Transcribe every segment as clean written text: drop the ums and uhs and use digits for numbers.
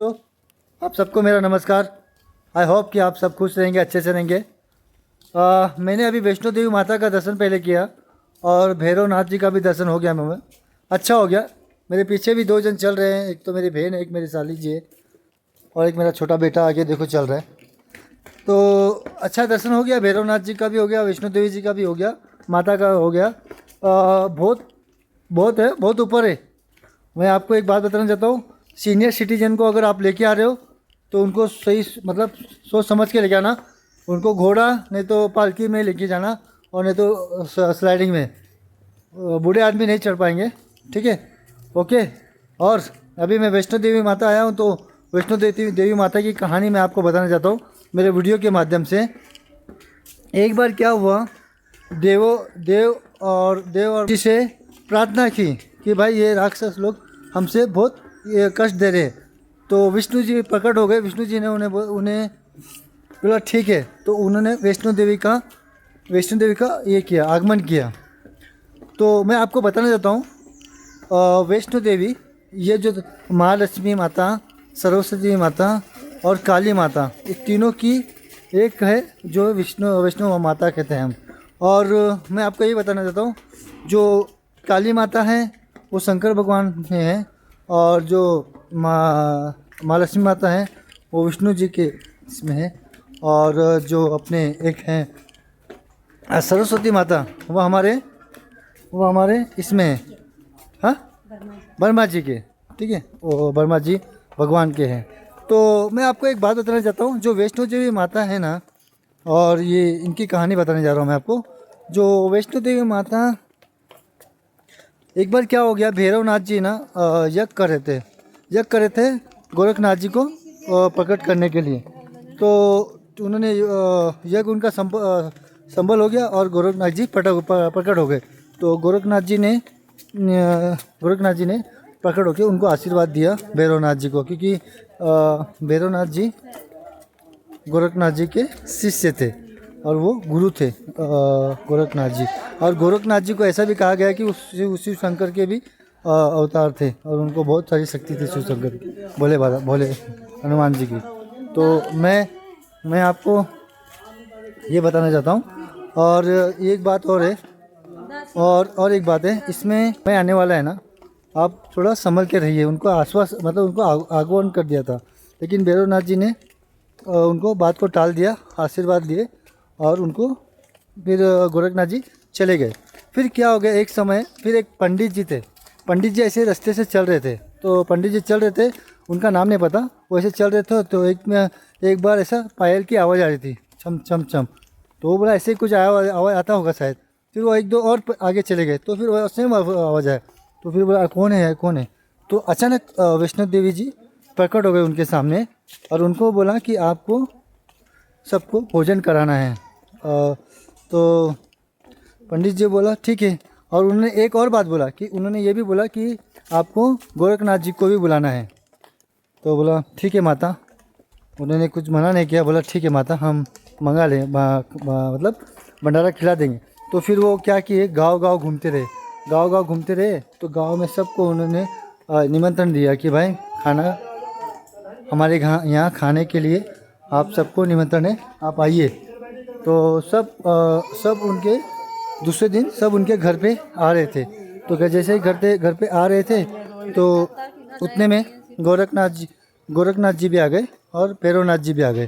तो आप सबको मेरा नमस्कार। आई होप कि आप सब खुश रहेंगे, अच्छे से रहेंगे। मैंने अभी वैष्णो देवी माता का दर्शन पहले किया और भैरव नाथ जी का भी दर्शन हो गया मैं। अच्छा हो गया। मेरे पीछे भी दो जन चल रहे हैं, एक तो मेरी बहन है, एक मेरी साली जी है और एक मेरा छोटा बेटा आगे देखो चल रहा है। तो अच्छा दर्शन हो गया, भैरव नाथ जी का भी हो गया, वैष्णो देवी जी का भी हो गया, माता का हो गया। बहुत बहुत है, बहुत ऊपर है। मैं आपको एक बात बताना चाहता हूँ, सीनियर सिटीजन को अगर आप लेके आ रहे हो तो उनको सही मतलब सोच समझ के लेके आना। उनको घोड़ा नहीं तो पालकी में लेके जाना और नहीं तो स्लाइडिंग में। बूढ़े आदमी नहीं चढ़ पाएंगे, ठीक है? ओके। और अभी मैं वैष्णो देवी माता आया हूँ, तो वैष्णो देवी माता की कहानी मैं आपको बताना चाहता हूँ मेरे वीडियो के माध्यम से। एक बार क्या हुआ, देव और जी से प्रार्थना की कि भाई ये राक्षस लोग हमसे बहुत ये कष्ट दे रहे हैं। तो विष्णु जी प्रकट हो गए। विष्णु जी ने उन्हें बोला ठीक है। तो उन्होंने वैष्णो देवी का ये किया, आगमन किया। तो मैं आपको बताना चाहता हूँ, वैष्णो देवी ये जो महालक्ष्मी माता, सरस्वती माता और काली माता, ये तीनों की एक है जो वैष्णो माता कहते हैं हम। और मैं आपको ये बताना चाहता हूँ, जो काली माता है वो शंकर भगवान में है और जो महालक्ष्मी माता है वो विष्णु जी के इसमें है। और जो अपने एक हैं सरस्वती माता वो हमारे इसमें है, हाँ, वर्मा जी के, ठीक है, वो वर्मा जी भगवान के हैं। तो मैं आपको एक बात बताना चाहता हूँ, जो वैष्णो देवी माता है ना, और ये इनकी कहानी बताने जा रहा हूँ मैं आपको। जो वैष्णो देवी माता, एक बार क्या हो गया, भैरव नाथ जी ना यज्ञ कर रहे थे गोरखनाथ जी को प्रकट करने के लिए। तो उन्होंने यज्ञ उनका संबल हो गया और गोरखनाथ जी प्रकट हो गए। तो गोरखनाथ जी ने प्रकट होकर उनको आशीर्वाद दिया भैरवनाथ जी को, क्योंकि भैरवनाथ जी गोरखनाथ जी के शिष्य थे और वो गुरु थे गोरखनाथ जी। और गोरखनाथ जी को ऐसा भी कहा गया कि उसी शंकर के भी अवतार थे और उनको बहुत सारी शक्ति थी शिव शंकर की, भोले हनुमान जी की। तो मैं आपको ये बताना चाहता हूँ। और एक बात और है, और एक बात है, इसमें मैं आने वाला है ना, आप थोड़ा संभल के रहिए। उनको आश्वास मतलब उनको आगमन कर दिया था, लेकिन भैरवनाथ जी ने उनको बात को टाल दिया, आशीर्वाद दिए और उनको फिर गोरखनाथ जी चले गए। फिर क्या हो गया, एक समय फिर एक पंडित जी थे। पंडित जी ऐसे रास्ते से चल रहे थे, तो पंडित जी चल रहे थे, उनका नाम नहीं पता, वो ऐसे चल रहे थे। तो एक बार ऐसा पायल की आवाज़ आ रही थी, छम छम छम। तो वो बोला ऐसे कुछ आवाज़ आता होगा शायद। फिर वो एक दो और आगे चले गए, तो फिर वो सेम आवाज़ आया। तो फिर बोला कौन है कौन है। तो अचानक वैष्णो देवी जी प्रकट हो गए उनके सामने और उनको बोला कि आपको सबको भोजन कराना है। तो पंडित जी बोला ठीक है। और उन्होंने एक और बात बोला कि उन्होंने ये भी बोला कि आपको गोरखनाथ जी को भी बुलाना है। तो बोला ठीक है माता। उन्होंने कुछ मना नहीं किया, बोला ठीक है माता, हम मंगा लें, मतलब भंडारा खिला देंगे। तो फिर वो क्या किए, गांव-गांव घूमते रहे। तो गांव में सबको उन्होंने निमंत्रण दिया कि भाई खाना हमारे यहाँ खाने के लिए आप सबको निमंत्रण है, आप आइए। तो सब उनके दूसरे दिन सब उनके घर पे आ रहे थे। तो जैसे ही घर पे आ रहे थे, तो उतने में गोरखनाथ जी भी आ गए और भैरवनाथ जी भी आ गए।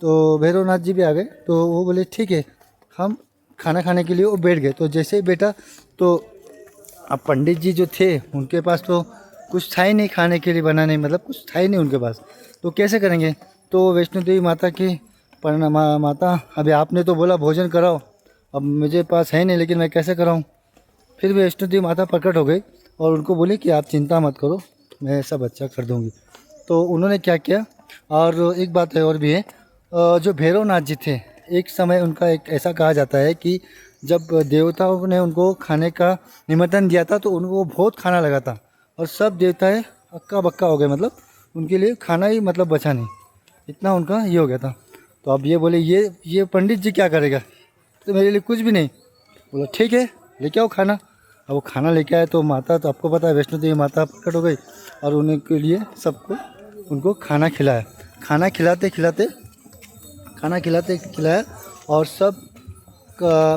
तो भैरवनाथ जी भी आ गए, तो वो बोले ठीक है, हम खाना खाने के लिए वो बैठ गए। तो जैसे ही बैठा, तो अब पंडित जी जो थे उनके पास तो कुछ था ही नहीं खाने के लिए बनाने, मतलब कुछ था ही नहीं उनके पास, तो कैसे करेंगे। तो वैष्णो देवी माता की माता, अभी आपने तो बोला भोजन कराओ, अब मुझे पास है नहीं, लेकिन मैं कैसे कराऊँ। फिर वैष्णो देवी माता प्रकट हो गई और उनको बोली कि आप चिंता मत करो, मैं सब अच्छा कर दूँगी। तो उन्होंने क्या किया। और एक बात है और भी है, जो भैरवनाथ जी थे, एक समय उनका एक ऐसा कहा जाता है कि जब देवताओं ने उनको खाने का निमंत्रण दिया था, तो उनको बहुत खाना लगा था और सब देवताएं हक्का बक्का हो गए, मतलब उनके लिए खाना ही मतलब बचा नहीं, इतना उनका ये हो गया था। तो अब ये बोले ये पंडित जी क्या करेगा, तो मेरे लिए कुछ भी नहीं। बोला ठीक है, लेके आओ खाना। अब वो खाना लेके आए, तो माता, तो आपको पता है वैष्णो देवी माता प्रकट हो गई और उनके लिए सबको उनको खाना खिलाया। खाना खिलाते खिलाया और सब का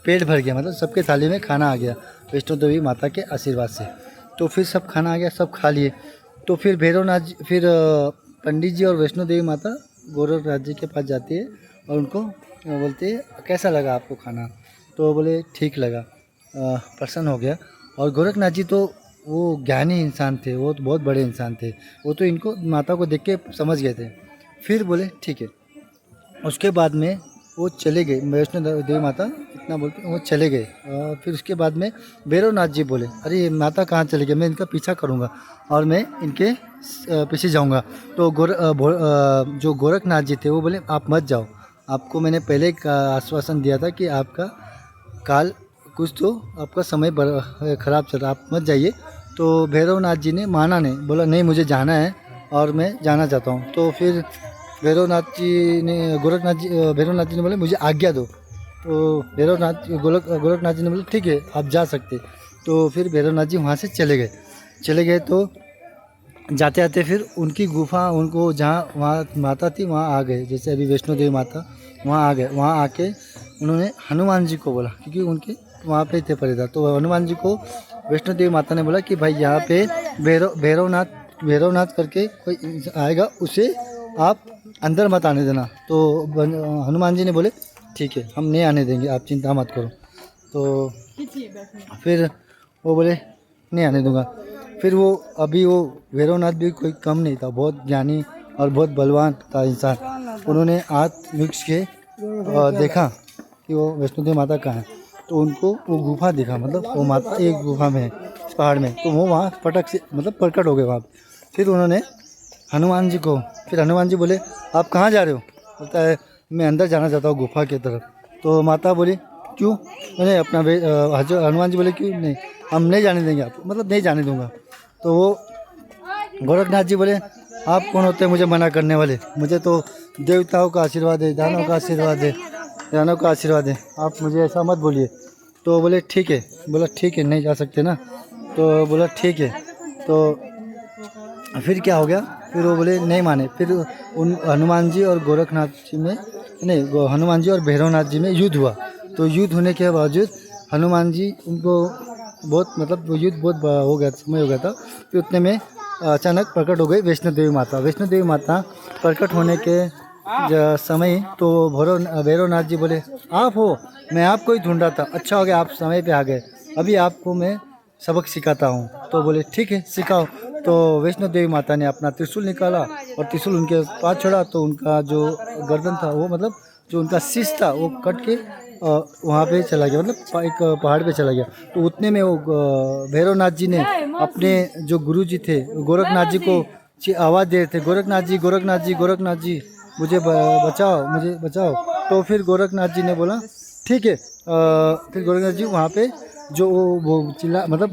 पेट भर गया, मतलब सबके थाली में खाना आ गया वैष्णो देवी माता के आशीर्वाद से। तो फिर सब खाना आ गया, सब खा लिए। तो फिर भैरवनाथ जी, फिर पंडित जी और वैष्णो देवी माता गोरखनाथ जी के पास जाती है और उनको बोलते हैं कैसा लगा आपको खाना। तो बोले ठीक लगा, प्रसन्न हो गया। और गोरखनाथ जी तो वो ज्ञानी इंसान थे, वो तो बहुत बड़े इंसान थे, वो तो इनको माता को देख के समझ गए थे। फिर बोले ठीक है। उसके बाद में वो चले गए, वैष्णो देवी माता इतना बोल के वो चले गए। फिर उसके बाद में भैरवनाथ जी बोले अरे ये माता कहाँ चले गए, मैं इनका पीछा करूँगा और मैं इनके पीछे जाऊँगा। तो जो गोरखनाथ जी थे वो बोले आप मत जाओ, आपको मैंने पहले का आश्वासन दिया था कि आपका काल कुछ तो आपका समय ख़राब चल रहा, आप मत जाइए। तो भैरवनाथ जी ने माना नहीं, बोला नहीं मुझे जाना है और मैं जाना चाहता हूँ। तो फिर भैरवनाथ जी ने भैरवनाथ जी ने बोले मुझे आज्ञा दो। तो गोरखनाथ जी ने बोले ठीक है आप जा सकते। तो फिर भैरवनाथ जी वहाँ से चले गए। तो जाते जाते फिर उनकी गुफा, उनको जहाँ वहाँ माता थी वहाँ आ गए, जैसे अभी वैष्णो देवी माता वहाँ आ गए। वहाँ आके उन्होंने हनुमान जी को बोला, क्योंकि उनके वहाँ पे थे पहरेदार। तो हनुमान जी को वैष्णो देवी माता ने बोला कि भाई यहाँ पे भैरवनाथ करके कोई आएगा, उसे आप अंदर मत आने देना। तो हनुमान जी ने बोले ठीक है हम नहीं आने देंगे, आप चिंता मत करो। तो फिर वो बोले नहीं आने दूंगा। फिर वो भैरवनाथ भी कोई कम नहीं था, बहुत ज्ञानी और बहुत बलवान था इंसान। उन्होंने हाथ मिक्स के देखा कि वो वैष्णो देवी माता कहाँ है। तो उनको वो गुफा दिखा, मतलब वो माता एक गुफा में है इस पहाड़ में। तो वो वहाँ फटक से मतलब प्रकट हो गए वहाँ। फिर उन्होंने हनुमान जी बोले आप कहाँ जा रहे हो, बोलता है मैं अंदर जाना चाहता हूँ गुफा की तरफ। तो माता बोली क्यों, मैंने अपना हनुमान जी बोले क्यों नहीं, हम नहीं जाने देंगे आपको, मतलब नहीं जाने दूंगा। तो वो गोरखनाथ जी बोले आप कौन होते हैं मुझे मना करने वाले, मुझे तो देवताओं का आशीर्वाद है, दानों का आशीर्वाद है, आप मुझे ऐसा मत बोलिए। तो बोले ठीक है, बोला ठीक है नहीं जा सकते ना। तो बोला ठीक है। तो फिर क्या हो गया, फिर वो बोले नहीं माने। फिर उन हनुमान जी और गोरखनाथ जी में हनुमान जी और भैरवनाथ जी में युद्ध हुआ। तो युद्ध होने के बावजूद हनुमान जी उनको बहुत मतलब वो युद्ध बहुत हो गया, समय हो गया था। फिर उतने में अचानक प्रकट हो गई वैष्णो देवी माता प्रकट होने के समय। तो भैरवनाथ जी बोले आप हो, मैं आपको ही ढूंढ रहा था, अच्छा हो गया आप समय पे आ गए, अभी आपको मैं सबक सिखाता हूँ। तो बोले ठीक है सिखाओ। तो वैष्णो देवी माता ने अपना त्रिशूल निकाला और त्रिशूल उनके पास छोड़ा। तो उनका जो गर्दन था वो मतलब जो उनका शीश था वो कट के वहाँ पे चला गया, मतलब एक पहाड़ पे चला गया। तो उतने में वो भैरवनाथ जी ने अपने जो गुरु जी थे गोरखनाथ जी को आवाज़ दे रहे थे, गोरखनाथ जी मुझे बचाओ। तो फिर गोरखनाथ जी ने बोला ठीक है। फिर गोरखनाथ जी वहाँ पे जो वो चिल्ला मतलब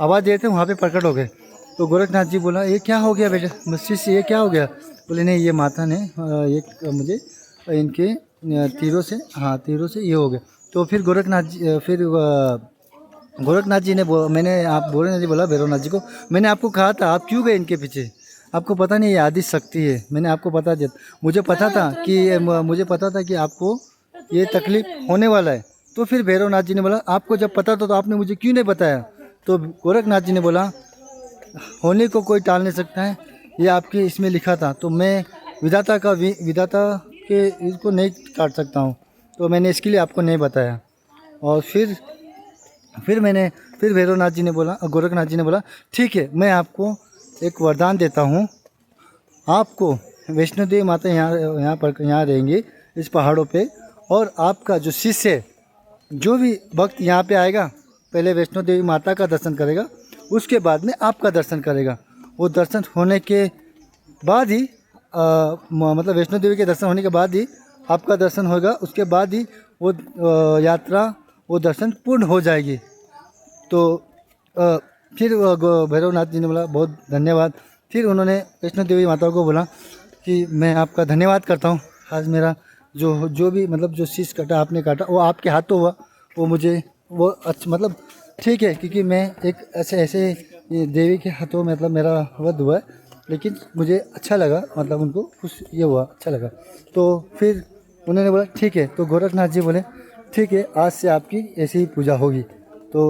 आवाज़ दे रहे थे वहाँ पे प्रकट हो गए। तो गोरखनाथ जी बोला ये क्या हो गया बेटा, मस्जिद से ये क्या हो गया। बोले नहीं ये माता ने ये मुझे इनके तीरों से ये हो गया। तो फिर गोरखनाथ जी ने मैंने आप बोले बोला भैरवनाथ जी को, मैंने आपको कहा था आप क्यों गए इनके पीछे, आपको पता नहीं ये आदि शक्ति है, मैंने आपको मुझे पता था कि आपको ये तकलीफ होने वाला है। तो फिर भैरवनाथ जी ने बोला आपको जब पता था तो आपने मुझे क्यों नहीं बताया। तो गोरखनाथ जी ने बोला होने को कोई टाल नहीं सकता है, ये आपके इसमें लिखा था, तो मैं विधाता के इसको नहीं काट सकता हूँ, तो मैंने इसके लिए आपको नहीं बताया। और फिर भैरवनाथ जी ने बोला, गोरखनाथ जी ने बोला ठीक है मैं आपको एक वरदान देता हूँ, आपको वैष्णो देवी माता यहाँ रहेंगी इस पहाड़ों पे, और आपका जो शिष्य है जो भी भक्त यहाँ पे आएगा पहले वैष्णो देवी माता का दर्शन करेगा, उसके बाद में आपका दर्शन करेगा। वो दर्शन होने के बाद ही मतलब वैष्णो देवी के दर्शन होने के बाद ही आपका दर्शन होगा, उसके बाद ही वो वो दर्शन पूर्ण हो जाएगी। तो फिर भैरवनाथ जी ने बोला बहुत धन्यवाद। फिर उन्होंने वैष्णो देवी माता को बोला कि मैं आपका धन्यवाद करता हूँ, आज मेरा जो भी मतलब जो शीश कटा आपने काटा वो आपके हाथों हुआ, वो मुझे वो अच्छा मतलब ठीक है, क्योंकि मैं एक ऐसे देवी के हाथों मतलब मेरा वध हुआ है, लेकिन मुझे अच्छा लगा, मतलब उनको खुश ये हुआ, अच्छा लगा। तो फिर उन्होंने बोला ठीक है। तो गोरखनाथ जी बोले ठीक है, आज से आपकी ऐसी ही पूजा होगी। तो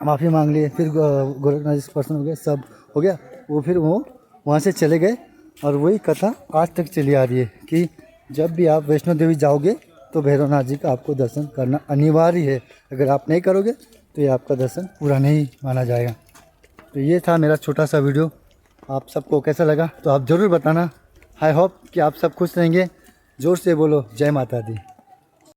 माफ़ी मांग लिए। फिर गोरखनाथ जी प्रसन्न हो गए, सब हो गया। वो फिर वो वहाँ से चले गए। और वही कथा आज तक चली आ रही है कि जब भी आप वैष्णो देवी जाओगे तो भैरवनाथ जी का आपको दर्शन करना अनिवार्य है। अगर आप नहीं करोगे तो ये आपका दर्शन पूरा नहीं माना जाएगा। तो ये था मेरा छोटा सा वीडियो। आप सबको कैसा लगा तो आप ज़रूर बताना। आई होप कि आप सब खुश रहेंगे। ज़ोर से बोलो जय माता दी।